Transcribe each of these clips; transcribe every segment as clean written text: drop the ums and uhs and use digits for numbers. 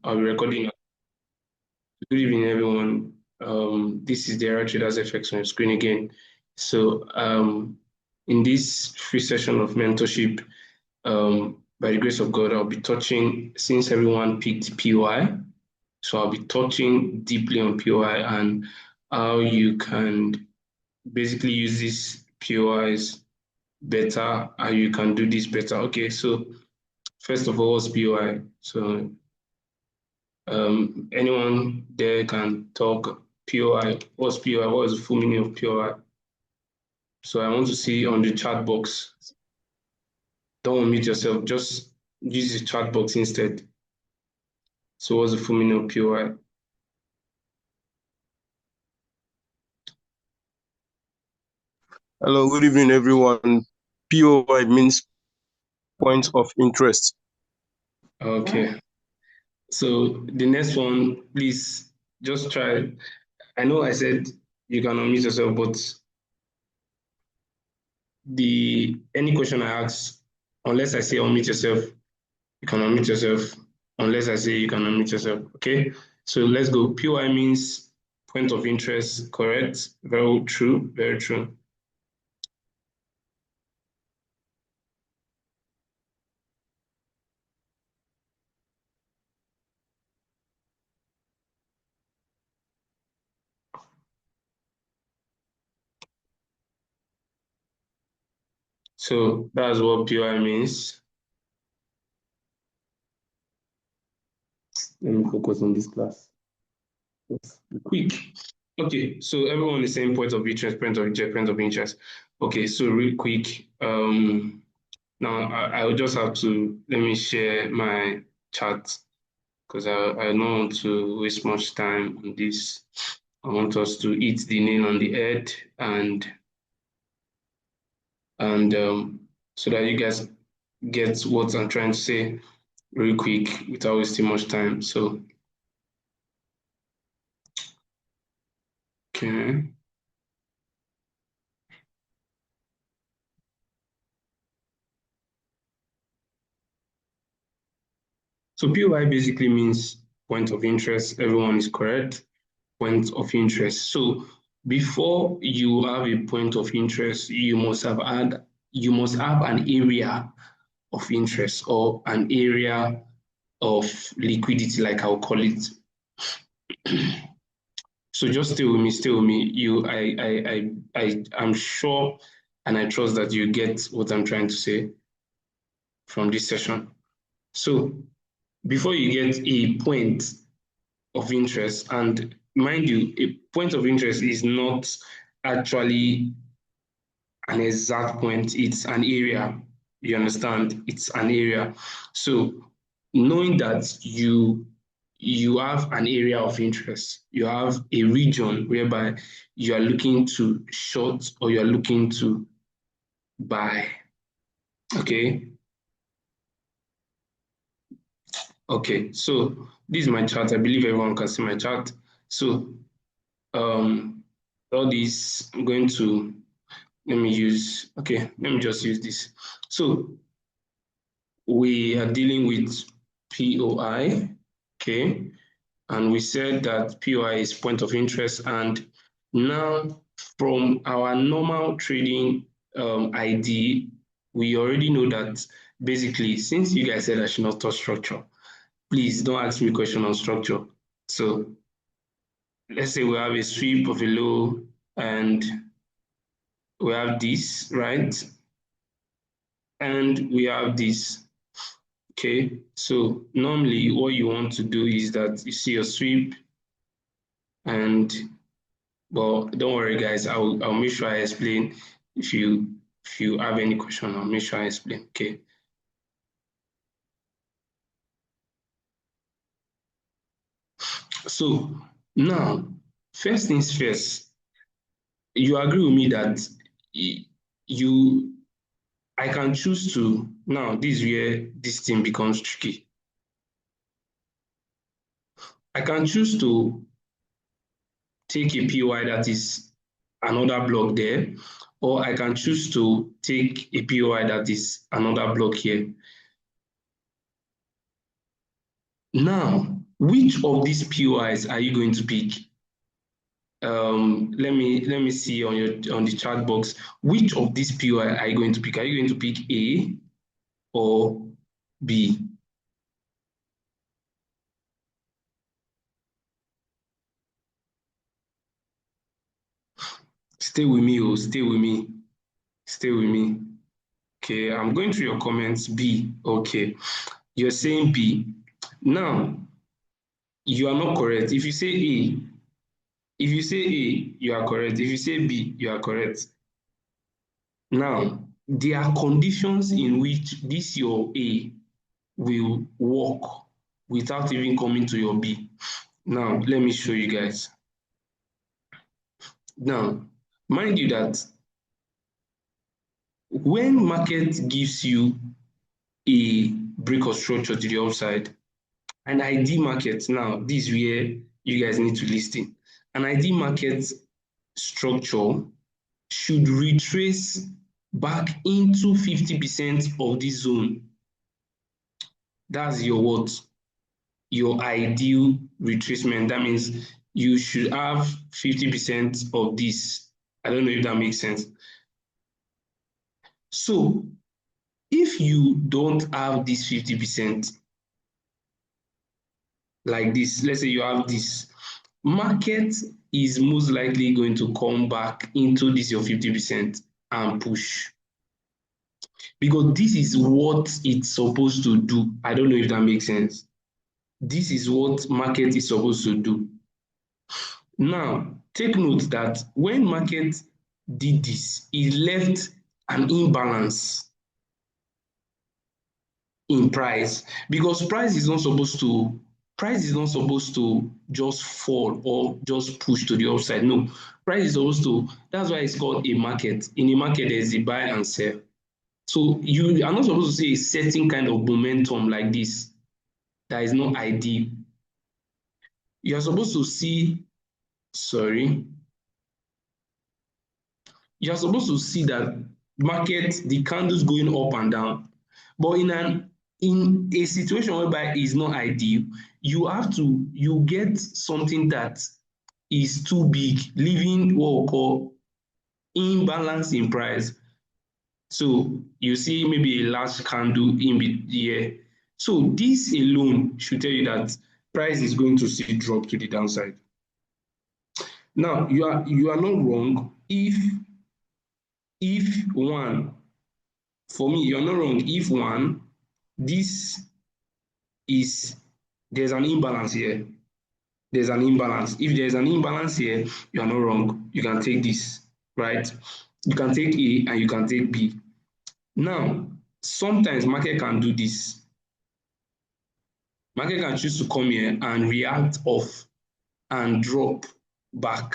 I'll be recording. Good evening, everyone. This is the Era Traders FX on your screen again. So, in this free session of mentorship, by the grace of God, I'll be touching, since everyone picked POI, so I'll be touching deeply on POI and how you can basically use these POIs better, how you can do this better. Okay, so first of all, what's POI? So anyone there can talk POI. What's POI? What is the full meaning of POI? So I want to see on the chat box. Don't unmute yourself, just use the chat box instead. So what's the full meaning of POI? Hello, good evening, everyone. POI means point of interest. Okay. So the next one, please just try. I know I said you can unmute yourself, but any question I ask, unless I say unmute yourself, you can unmute yourself. Unless I say you can unmute yourself. Okay. So let's go. POI means point of interest, correct? Very true. Very true. So that's what POI means. Let me focus on this class. Quick. Okay, so everyone is saying point of interest, point of interest, point of interest. Okay, so real quick. Now I will just have to let me share my chat because I don't want to waste much time on this. I want us to hit the nail on the head and so that you guys get what I'm trying to say real quick without wasting much time. So, okay. So POI basically means point of interest. Everyone is correct. Point of interest. So before you have a point of interest, you must have an area of interest or an area of liquidity, like I'll call it. So just stay with me, stay with me. I'm sure and I trust that you get what I'm trying to say from this session. So before you get a point of interest, and mind you, a point of interest is not actually an exact point, it's an area. You understand? It's an area. So knowing that you have an area of interest, you have a region whereby you are looking to short or you are looking to buy. Okay. Okay, so this is my chart. I believe everyone can see my chart. So all these, I'm going to let me just use this. So we are dealing with POI, okay, and we said that POI is point of interest. And now from our normal trading ID, we already know that basically, since you guys said I should not touch structure, please don't ask me a question on structure. So let's say we have a sweep of a low and we have this, right? And we have this. Okay, so normally what you want to do is that you see your sweep and well, don't worry guys, I'll make sure I explain. If you have any question, I'll make sure I explain. Okay. So now, first things first, you agree with me that you I can choose to now this is where this thing becomes tricky. I can choose to take a POI that is another block there, or I can choose to take a POI that is another block here. Now, Which of these POIs are you going to pick? Let me see on the chat box. Which of these POI are you going to pick? Are you going to pick A or B? Stay with me, oh, stay with me, stay with me. Okay, I'm going through your comments. B. Okay, you're saying B. Now, you are not correct. If you say A, you are correct. If you say B, you are correct. Now, there are conditions in which this your A will work without even coming to your B. Now, let me show you guys. Now, mind you that when market gives you a break of structure to the upside, an ID market, now this is where you guys need to listen. An ID market structure should retrace back into 50% of this zone. That's your what? Your ideal retracement. That means you should have 50% of this. I don't know if that makes sense. So if you don't have this 50%, like this, let's say you have this, market is most likely going to come back into this your 50% and push, because this is what it's supposed to do. I don't know if that makes sense. This is what market is supposed to do. Now, take note that when market did this, it left an imbalance in price, because price is not supposed to just fall or just push to the upside. No, price is supposed to, that's why it's called a market. In a market, there's a buy and sell. So you are not supposed to see a certain kind of momentum like this that is not ideal. You are supposed to see, sorry, you are supposed to see that market, the candles going up and down. But in a situation whereby it's not ideal, you get something that is too big, leaving what we call imbalance in price. So you see maybe a large candle in here. So this alone should tell you that price is going to see drop to the downside. Now you are not wrong if one, for me, you're not wrong if one, this is, there's an imbalance here. There's an imbalance. If there's an imbalance here, you are not wrong. You can take this, right? You can take A and you can take B. Now, sometimes market can do this. Market can choose to come here and react off and drop back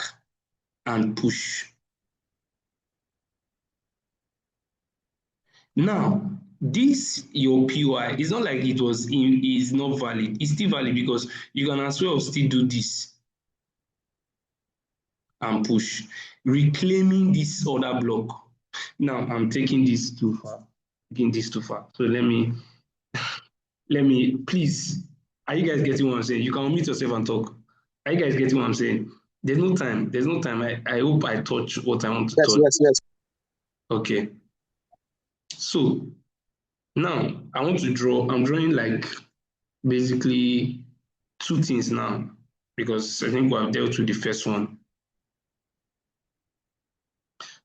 and push. Now, this your POI is not like it was is not valid. It's still valid because you can as well still do this and push, reclaiming this other block. Now I'm taking this too far, taking this too far. So let me please. Are you guys getting what I'm saying? You can unmute yourself and talk. Are you guys getting what I'm saying? There's no time. There's no time. I hope I touch what I want to touch. Yes. Okay. So now I want to draw. I'm drawing like basically two things now, because I think we have dealt with the first one.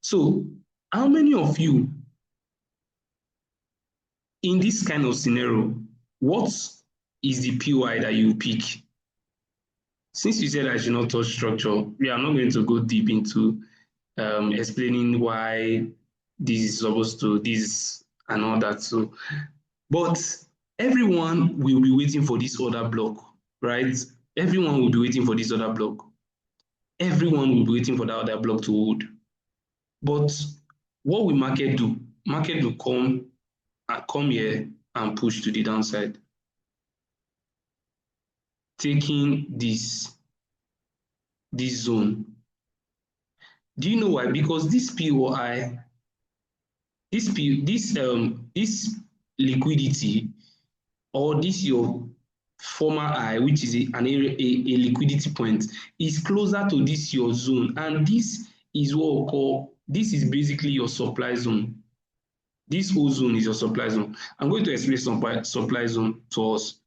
So how many of you in this kind of scenario, what is the POI that you pick? Since you said I should not touch structure, we are not going to go deep into explaining why this is supposed to, this and all that. So, but everyone will be waiting for this other block, right? Everyone will be waiting for this other block. Everyone will be waiting for that other block to hold. But what will market do? Market will come here and push to the downside, taking this zone. Do you know why? Because this POI, this liquidity, or this your former high, which is a liquidity point, is closer to this your zone, and this is what we call, this is basically your supply zone. This whole zone is your supply zone. I'm going to explain supply zone to us.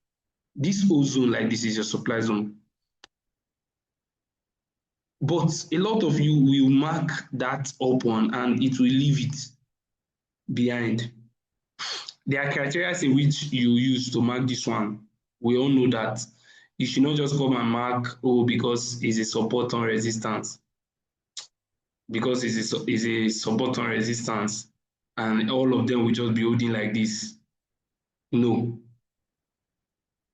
This whole zone like this is your supply zone. But a lot of you will mark that up one and it will leave it behind. There are criteria in which you use to mark this one. We all know that you should not just come and mark, oh, because it's a support on resistance. Because it's a support on resistance, and all of them will just be holding like this. No,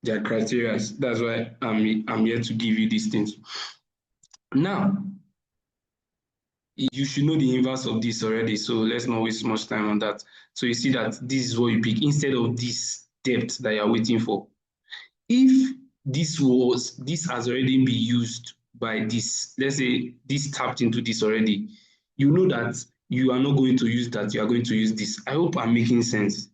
there are criteria. That's why I'm here to give you these things. Now, you should know the inverse of this already, so let's not waste much time on that. So you see that this is what you pick instead of this depth that you're waiting for. If this has already been used by this, let's say this tapped into this already, you know that you are not going to use that, you are going to use this. I hope I'm making sense.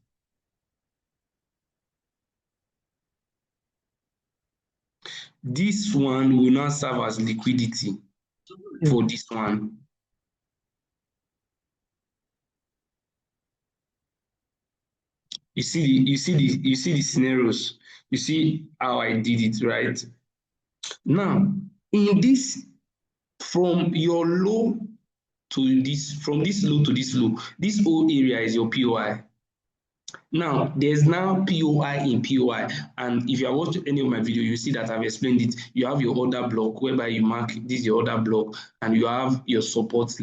This one will now serve as liquidity for this one. You see the scenarios. You see how I did it, right? Now, in this, from your low to this, from this low to this low, this whole area is your POI. Now, there's now POI in POI, and if you have watched any of my video, you see that I've explained it. You have your order block whereby you mark this is your order block, and you have your support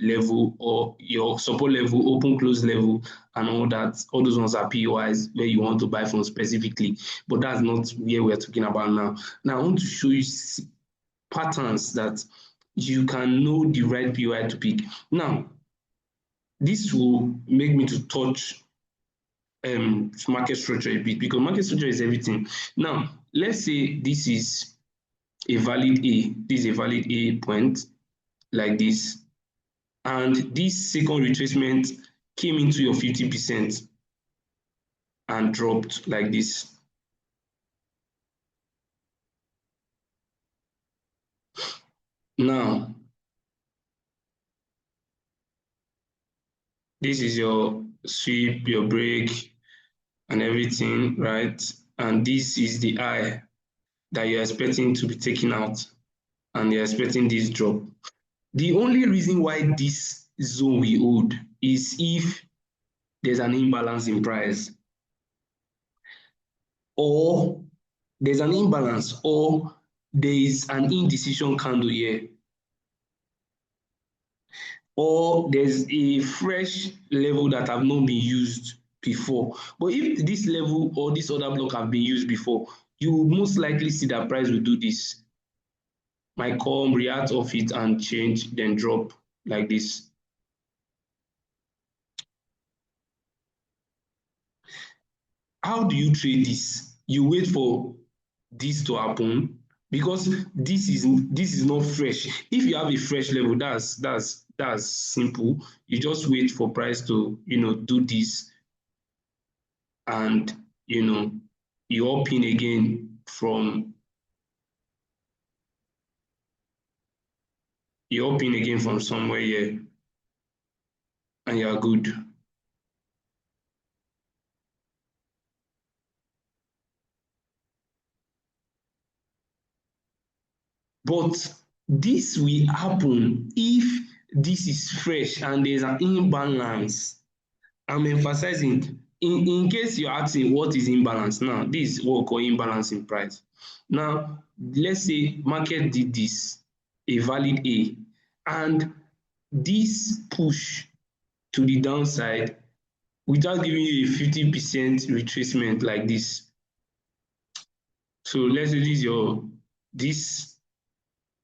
level, or your support level, open close level, and all that. All those ones are POIs where you want to buy from specifically, but that's not where we're talking about now. Now, I want to show you patterns that you can know the right POI to pick. Now, this will make me to touch market structure a bit, because market structure is everything. Now, let's say this is a valid A, this is a valid A point like this, and this second retracement came into your 50% and dropped like this. Now, this is your sweep, your break, and everything, right? And this is the high that you're expecting to be taken out, and you're expecting this drop. The only reason why this zone we hold is if there's an imbalance in price, or there's an imbalance, or there is an indecision candle here, or there's a fresh level that have not been used before. But if this level or this other block have been used before, you will most likely see that price will do this. Might come, react off it and change, then drop like this. How do you trade this? You wait for this to happen, because this is not fresh. If you have a fresh level, that's simple. You just wait for price to do this, and you up in again from somewhere here, and you are good. But this will happen if this is fresh and there's an imbalance. I'm emphasizing, in case you're asking what is imbalance now, this is what we call imbalance in price. Now, let's say market did this, a valid A, and this push to the downside without giving you a 50% retracement like this. So let's say this,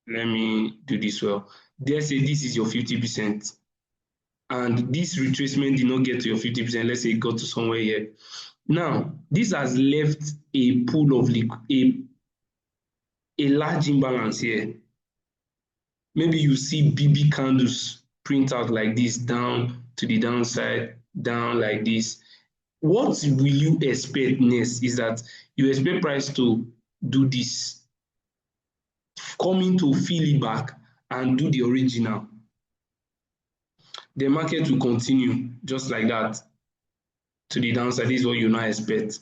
let me do this well. Let's say this is your 50%, and this retracement did not get to your 50%. Let's say it got to somewhere here. Now, this has left a pool of a large imbalance here. Maybe you see BB candles print out like this, down to the downside, down like this. what will you expect next is that you expect price to do this, coming to fill it back and do the original. The market will continue just like that to the downside. This is what you now expect.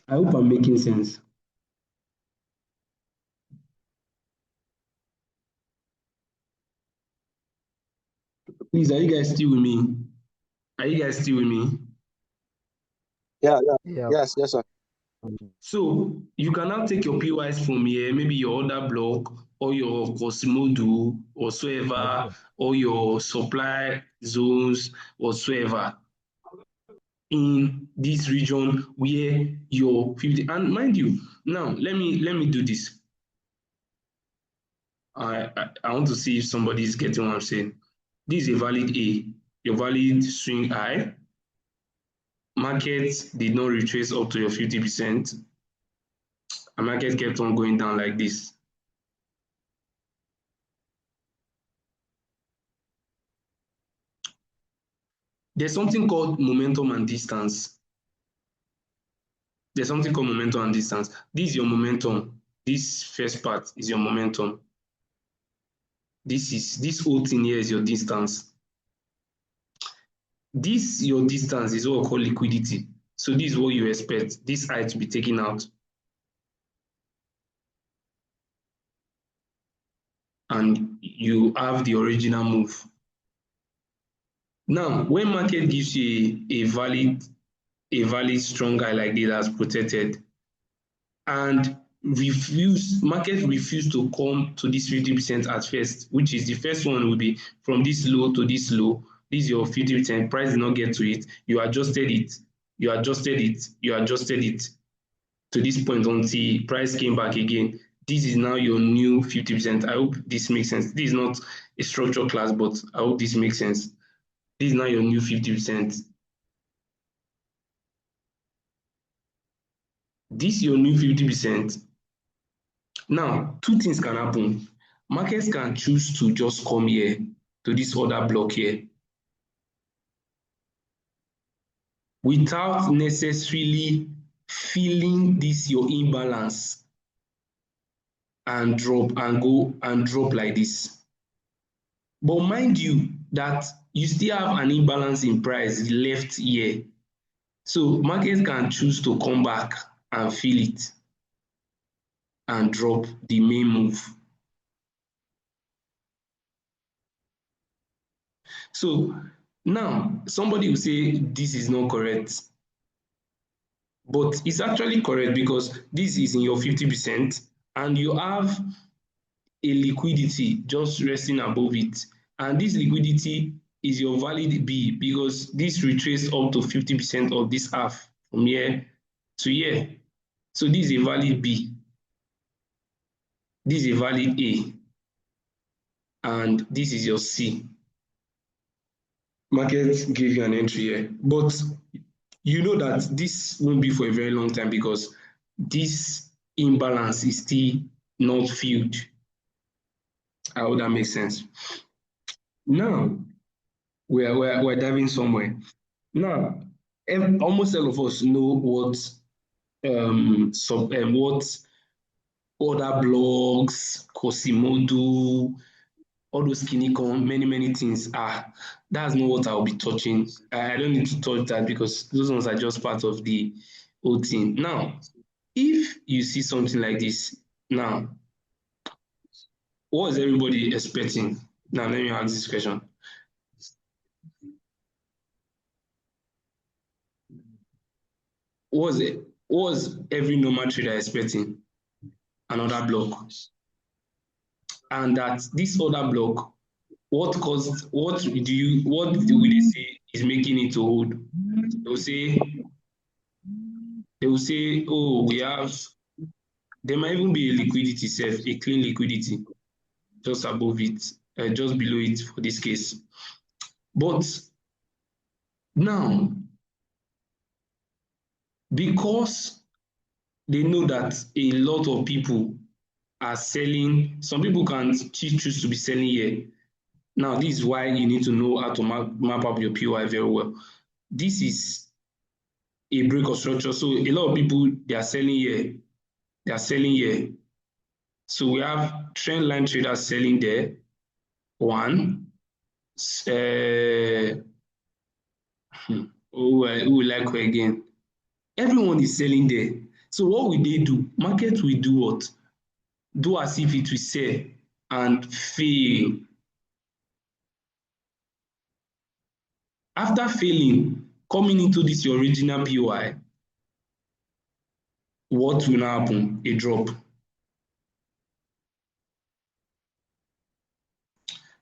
I hope I'm making sense. Please, are you guys still with me? Are you guys still with me? Yeah. Yeah. Yes, sir. So you can now take your POIs from here, maybe your order block or your Cosimodo whatsoever, or your supply zones whatsoever in this region where your 50, and mind you, now let me do this. I want to see if somebody is getting what I'm saying. This is a valid A, your valid swing high. Market did not retrace up to your 50%. And market kept on going down like this. There's something called momentum and distance. There's something called momentum and distance. This is your momentum. This first part is your momentum. This whole thing here is your distance. This your distance is what we call liquidity. So this is what you expect this high to be taken out. And you have the original move. Now, when market gives you a valid strong high like this that's protected, and market refuse to come to this 50% at first, which is the first one will be from this low to this low. This is your 50%, price did not get to it, you adjusted it to this point until price came back again. This is now your new 50%. I hope this makes sense. This is not a structure class, but I hope this makes sense. This is now your new 50%. This is your new 50%. Now, two things can happen. Markets can choose to just come here to this other block here without necessarily feeling this your imbalance and drop and go and drop like this. But mind you that you still have an imbalance in price left here. So markets can choose to come back and fill it and drop the main move. So now somebody will say this is not correct, but it's actually correct because this is in your 50% and you have a liquidity just resting above it, and this liquidity is your valid B because this retraced up to 50% of this half from here to here. So this is a valid B, this is a valid A, and this is your C. Market gave you an entry here, but you know that this won't be for a very long time because this imbalance is still not filled. I hope that makes sense. Now, we're diving somewhere. Now, almost all of us know what what other blogs, Cosimodo, all those skinny con, many things are. That's not what I'll be touching. I don't need to touch that because those ones are just part of the whole thing. Now, if you see something like this, now, what is everybody expecting? Now, let me ask this question. What was every normal trader expecting? Another block. And that this other block, what will they say is making it to hold? They will say, oh, there might even be a liquidity self, a clean liquidity just above it, just below it for this case. But now, because they know that a lot of people are selling, some people can choose to be selling here. Now, this is why you need to know how to map up your POI very well. This is a break of structure. So a lot of people, they are selling here. They are selling here. So we have trend line traders selling there. One. Who like who again? Everyone is selling there. So what will they do? Market will do what? Do as if it will sell and fail. After failing, coming into this your original POI, what will now happen? A drop.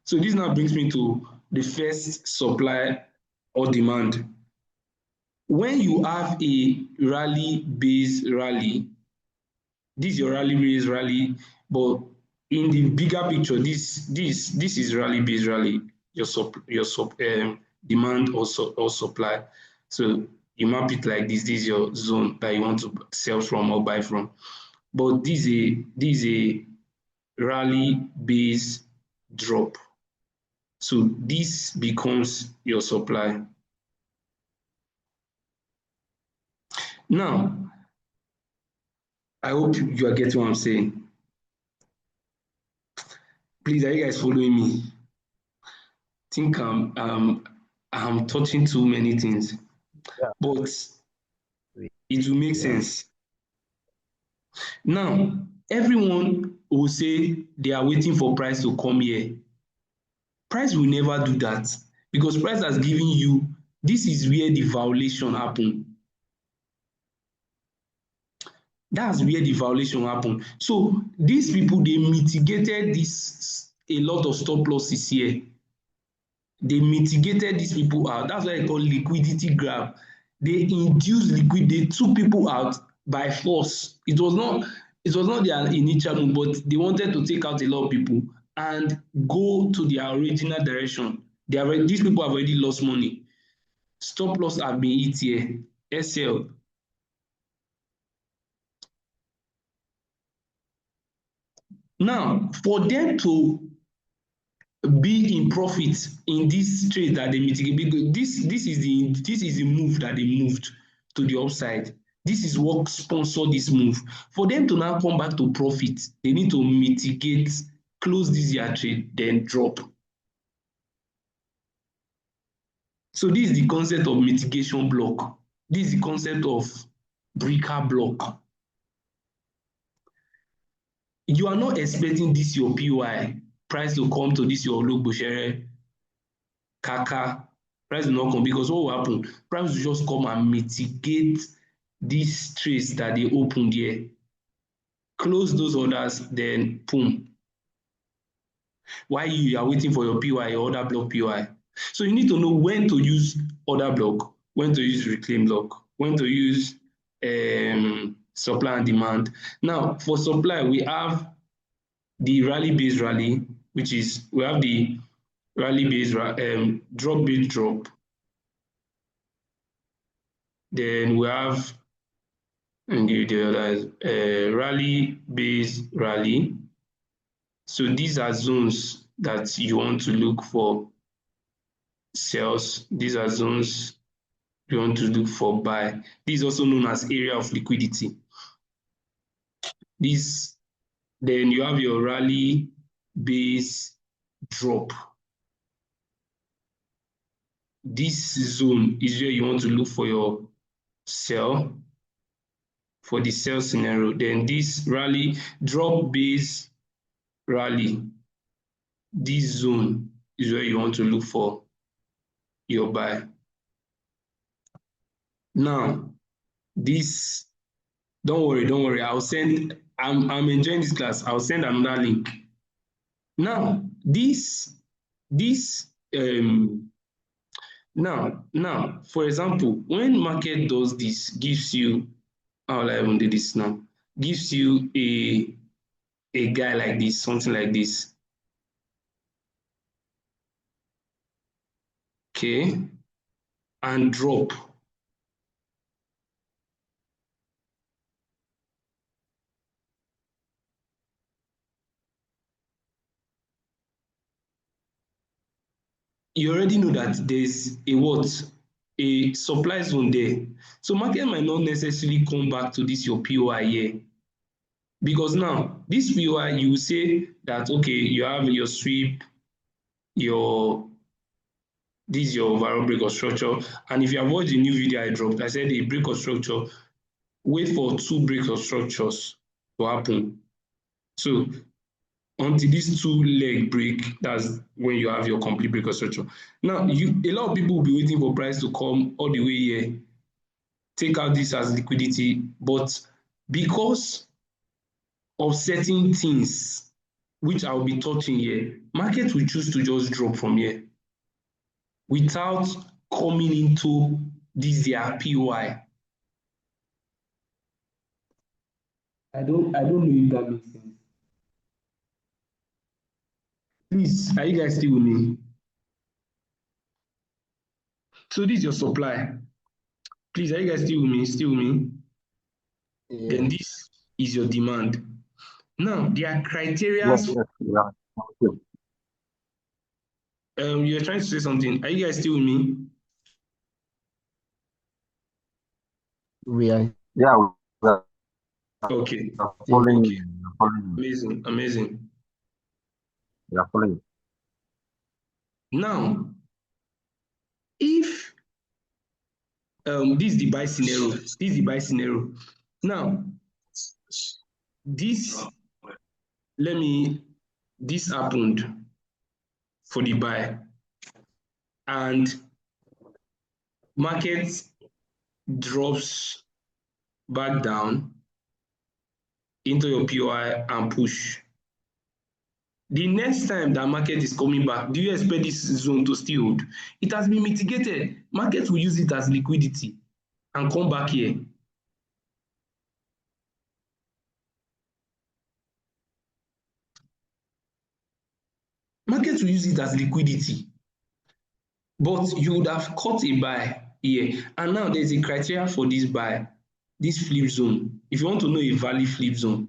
So this now brings me to the first supply or demand. When you have a rally-based rally, this is your rally-based rally, but in the bigger picture, this is rally-based rally, your demand or supply. So you map it like this. This is your zone that you want to sell from or buy from. But this is a rally-based drop. So this becomes your supply. Now, I hope you are getting what I'm saying. Please, are you guys following me? I think I'm touching too many things, Yeah. but it will make Yeah. sense. Now, everyone will say they are waiting for price to come here. Price will never do that because price has given you, this is where the violation happen. That's where the violation happen. So these people, they mitigated this, a lot of stop losses here. They mitigated these people out. That's why I call liquidity grab. They induced they took people out by force. It was not their initial move, but they wanted to take out a lot of people and go to their original direction. These people have already lost money. Stop loss have been hit here. SL. Now, for them to be in profit in this trade that they mitigate, because this is the move that they moved to the upside. This is what sponsored this move. For them to now come back to profit, they need to mitigate, close this year trade, then drop. So this is the concept of mitigation block. This is the concept of breaker block. You are not expecting this your POI price to come to this your Ologbosere Kaka. Price will not come because what will happen? Price will just come and mitigate these trades that they opened here. Close those orders, then boom. While you are waiting for your POI, your order block POI. So you need to know when to use order block, when to use reclaim block, when to use supply and demand. Now, for supply, we have the rally-based rally, which is, we have the rally-based drop-based drop. Then we have the other rally-based rally. So these are zones that you want to look for sales. These are zones you want to look for buy. This is also known as area of liquidity. This, then you have your rally-based drop. This zone is where you want to look for your sell, for the sell scenario. Then this rally drop based rally, this zone is where you want to look for your buy. Now, this, don't worry, I'll send, I'm enjoying this class. I'll send another link. Now, this now, for example, when market does this, gives you, how will I even do this now? Gives you a guy like this, something like this. Okay, and drop. you already know that there's a what? A supply zone there. So market might not necessarily come back to this your POI here. Because now, this POI, you say that, okay, you have your sweep, your this is your overall break of structure. And if you have watched the new video I dropped, I said a break of structure, wait for 2 breaks of structures to happen. So until this 2 leg break, that's when you have your complete break of structure. Now, a lot of people will be waiting for price to come all the way here, take out this as liquidity, but because of certain things which I'll be touching here, market will choose to just drop from here without coming into this their POI. I don't know if that makes sense. Please, are you guys still with me? So this is your supply. Please, are you guys still with me? Still with me? Yeah. Then this is your demand. Now, there are criteria. Yes, yeah. You're trying to say something. Are you guys still with me? We are Yeah, we are Okay. following Okay. you. We are following you. Amazing. Amazing. We are following you. Now, if this is the buy scenario, this is the buy scenario. Now, this this happened for the buy, and market drops back down into your POI and push. The next time that market is coming back, do you expect this zone to still hold? It has been mitigated. Market will use it as liquidity and come back here. Market will use it as liquidity, but you would have caught a buy here, and now there's a criteria for this buy, this flip zone. If you want to know a valid flip zone,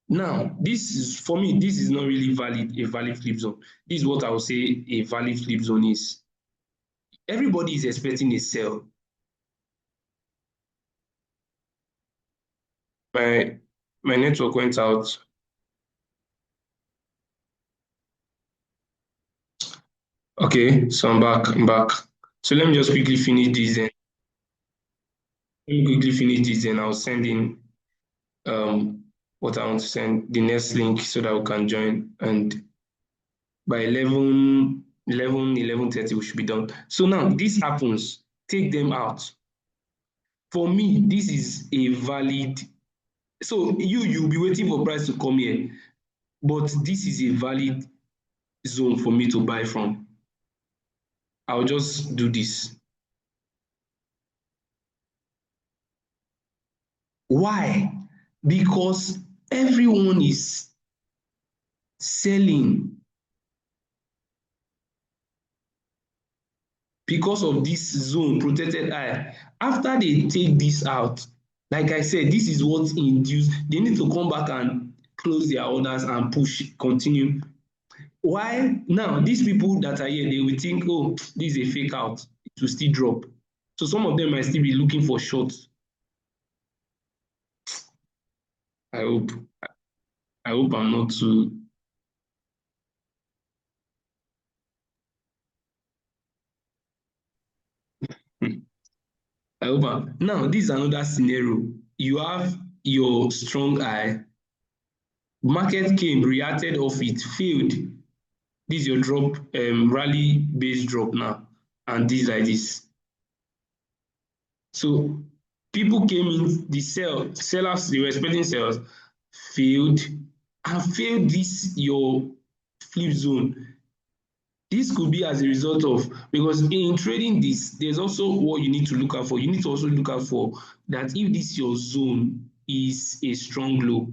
now this is, for me, this is not really valid, a valid flip zone. This is what I would say a valid flip zone is. Everybody is expecting a sell. My network went out. Okay, so I'm back. So let me just quickly finish this then. I'll send in what I want to send, the next link, so that we can join, and by 11:30 we should be done. So now this happens, take them out. For me, this is a valid, so you'll be waiting for price to come here, but this is a valid zone for me to buy from. I'll just do this. Why? Because everyone is selling because of this zone, protected eye. After they take this out, like I said, this is what induced, they need to come back and close their orders and push, continue. Why? Now, these people that are here, they will think, oh, this is a fake out, it will still drop. So some of them might still be looking for shorts. I hope I'm not too. I hope now this is another scenario. You have your strong eye. Market came, reacted off it, failed. This is your drop, rally based drop now, and this like this. So people came in, the sellers, they were expecting sales, failed, and failed this your flip zone. This could be as a result of, because in trading this, there's also what you need to look out for. You need to also look out for that if this your zone is a strong low.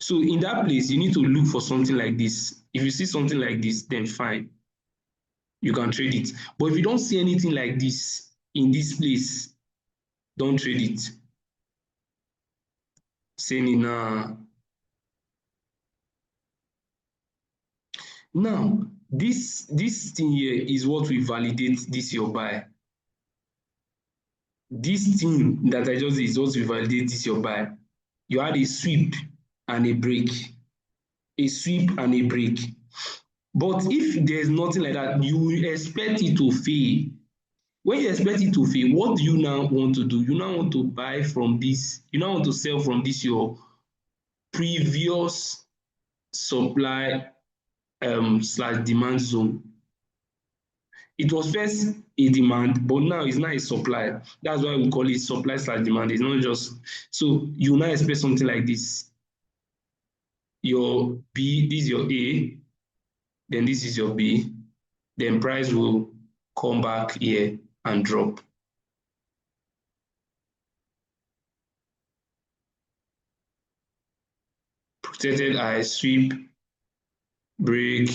So in that place, you need to look for something like this. If you see something like this, then fine, you can trade it. But if you don't see anything like this in this place, don't trade it. Saying it now. Now, this thing here is what we validate this your buy. This thing that I just did is what we validate this your buy. You had a sweep and a break. A sweep and a break. But if there's nothing like that, you expect it to fail. When you expect it to fail, what do you now want to do? You now want to buy from this, you now want to sell from this your previous supply slash demand zone. It was first a demand, but now it's not a supply. That's why we call it supply slash demand. It's not just so you now expect something like this. Your B, this is your A, then this is your B, then price will come back here and drop. Protected eye, sweep, break,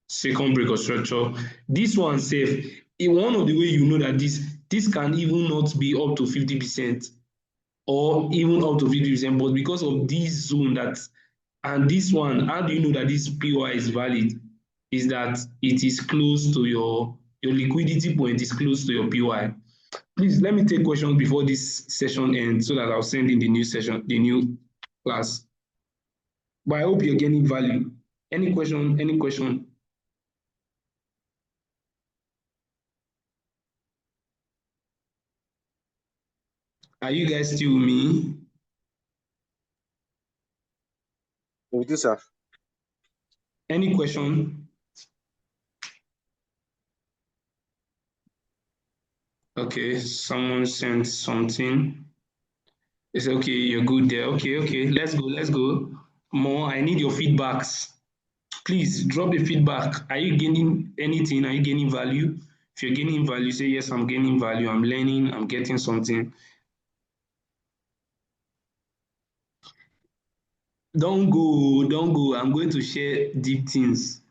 second break of structure. This one safe. In one of the way you know that this can even not be up to 50% or even up to 50%, but because of this zone that and this one, how do you know that this POI is valid? Is that it is close to your liquidity point is close to your POI. Please let me take questions before this session ends so that I'll send in the new session, the new class. But I hope you're getting value. Any question? Any question? Are you guys still with me? With you, sir. Any question? Okay, someone sent something. It's okay, you're good there. Okay, let's go. More, I need your feedbacks. Please drop the feedback. Are you gaining anything? Are you gaining value? If you're gaining value, say yes, I'm gaining value, I'm learning, I'm getting something. Don't go. I'm going to share deep things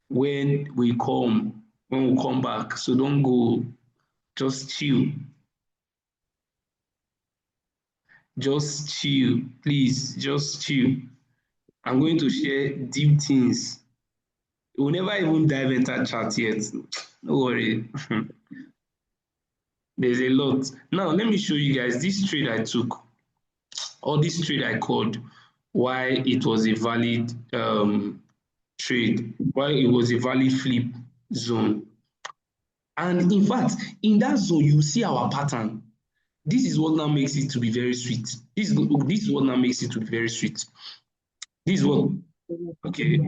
when we come back. So don't go. Just chill. Just chill. Please, just chill. I'm going to share deep things. We'll never even dive into chat yet. Don't worry. There's a lot. Now, let me show you guys this trade I took, or this trade I called, why it was a valid trade, why it was a valid flip zone. And in fact, in that zone, you see our pattern. This is what now makes it to be very sweet. This is what now makes it to be very sweet. This is what, okay,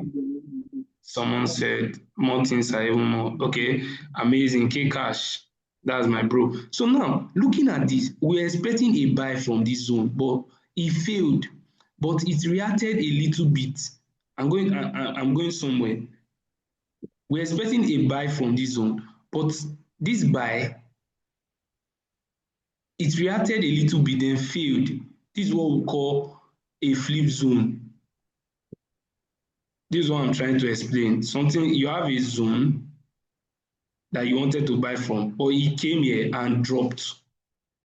someone said more things are even more. Okay, amazing. K Cash, that's my bro. So now, looking at this, we're expecting a buy from this zone, but it failed. But it reacted a little bit. I'm going somewhere. We're expecting a buy from this zone, but this buy, it reacted a little bit, then failed. This is what we call a flip zone. This is what I'm trying to explain. Something, you have a zone that you wanted to buy from, or it came here and dropped.